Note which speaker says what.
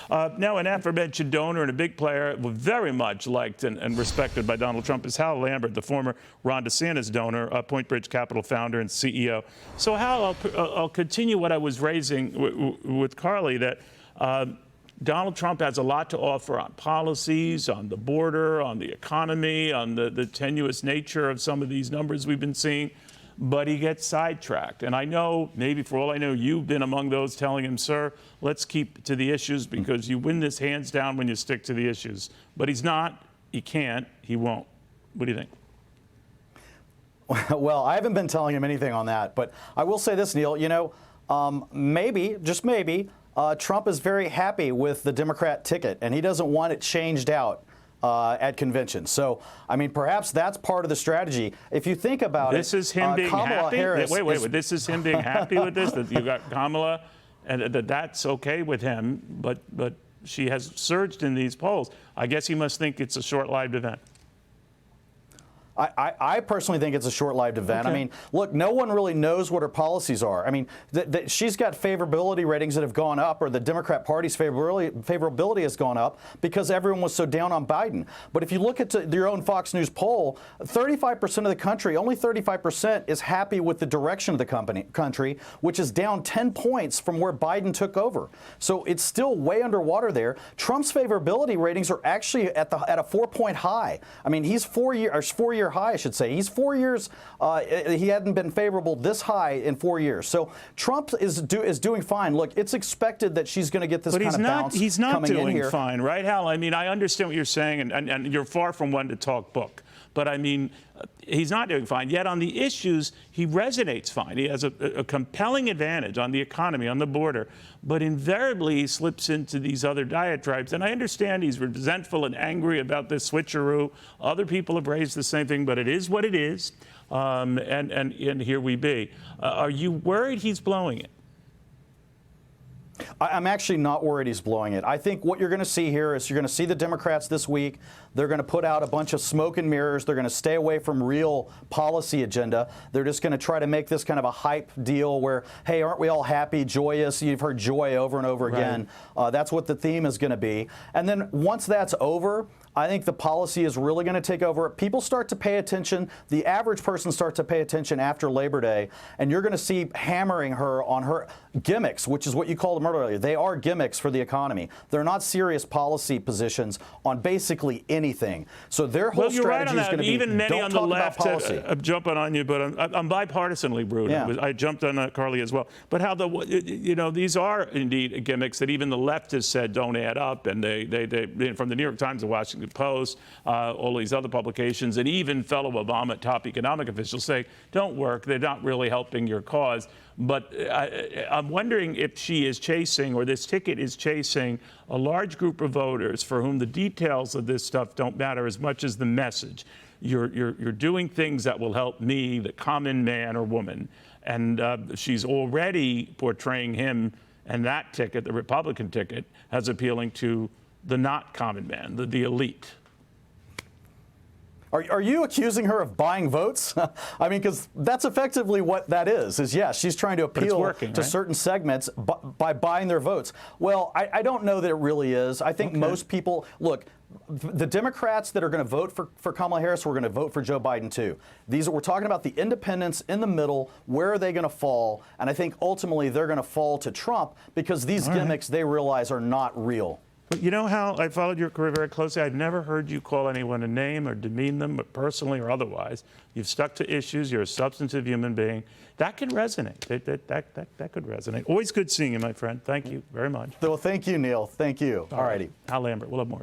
Speaker 1: Now, an aforementioned donor and a big player, very much liked and respected by Donald Trump, is Hal Lambert, the former Ron DeSantis donor, Point Bridge Capital founder and CEO. So, Hal, I'll continue what I was raising with Carly, that Donald Trump has a lot to offer on policies, on the border, on the economy, on the tenuous nature of some of these numbers we've been seeing. But he gets sidetracked. And I know, maybe for all I know, you've been among those telling him, sir, let's keep to the issues because you win this hands down when you stick to the issues. But he's not, he can't, he won't. What do you think?
Speaker 2: Well, I haven't been telling him anything on that. But I will say this, Neil, you know, maybe, just maybe, Trump is very happy with the Democrat ticket, and he doesn't want it changed out at convention. So, I mean, perhaps that's part of the strategy. If you think about
Speaker 1: this is him being
Speaker 2: Kamala
Speaker 1: happy.
Speaker 2: Harris
Speaker 1: wait. This is him being happy with this. That you got Kamala, and that's okay with him. But she has surged in these polls. I guess he must think it's a short-lived event.
Speaker 2: I personally think it's a short-lived event.
Speaker 1: Okay.
Speaker 2: I mean, look, no one really knows what her policies are. I mean, she's got favorability ratings that have gone up, or the Democrat Party's favorability has gone up because everyone was so down on Biden. But if you look at your own Fox News poll, 35% of the country, only 35% is happy with the direction of the country, which is down 10 points from where Biden took over. So it's still way underwater there. Trump's favorability ratings are actually at a 4-point high. I mean, he's four-year high, I should say. He's 4 years. He hadn't been favorable this high in 4 years. So Trump is doing fine. Look, it's expected that she's going to get this kind of bounce.
Speaker 1: He's not
Speaker 2: coming in
Speaker 1: doing
Speaker 2: here.
Speaker 1: fine, right, Hal? I mean, I understand what you're saying, and you're far from one to talk book. But I mean, he's not doing fine. Yet on the issues, he resonates fine. He has a compelling advantage on the economy, on the border. But invariably, he slips into these other diatribes. And I understand he's resentful and angry about this switcheroo. Other people have raised the same thing, but it is what it is. And here we be. Are you worried he's blowing it?
Speaker 2: I'm actually not worried he's blowing it. I think what you're going to see here is you're going to see the Democrats this week. They're going to put out a bunch of smoke and mirrors. They're going to stay away from real policy agenda. They're just going to try to make this kind of a hype deal where, hey, aren't we all happy, joyous? You've heard joy over and over again. That's what the theme is going to be. And then once that's over, I think the policy is really going to take over. People start to pay attention. The average person starts to pay attention after Labor Day, and you're going to see hammering her on her gimmicks, which is what you called them earlier. They are gimmicks for the economy. They're not serious policy positions on basically anything. So their whole strategy is going to be,
Speaker 1: even many on the left, I'm jumping on you, but I'm bipartisanly rude.
Speaker 2: Yeah.
Speaker 1: I jumped on Carly as well. But how these are indeed gimmicks that even the left has said don't add up, and they from the New York Times to Washington Post, all these other publications, and even fellow Obama top economic officials say don't work. They're not really helping your cause. But I'm wondering if she is chasing, or this ticket is chasing, a large group of voters for whom the details of this stuff don't matter as much as the message. You're doing things that will help me, the common man or woman. And she's already portraying him and that ticket, the Republican ticket, as appealing to the not common man, the elite.
Speaker 2: Are you accusing her of buying votes? I mean, because that's effectively what that is yes, she's trying to appeal to certain segments by buying their votes. Well, I don't know that it really is. I think most people, look, the Democrats that are going to vote for Kamala Harris were going to vote for Joe Biden too. We're talking about the independents in the middle. Where are they going to fall? And I think ultimately they're going to fall to Trump because these gimmicks they realize are not real.
Speaker 1: But you know, Hal, I followed your career very closely. I've never heard you call anyone a name or demean them, but personally or otherwise. You've stuck to issues. You're a substantive human being. That could resonate. That could resonate. Always good seeing you, my friend. Thank you very much.
Speaker 2: Well, thank you, Neil. Thank you.
Speaker 1: All righty. Hal Lambert. We'll have more.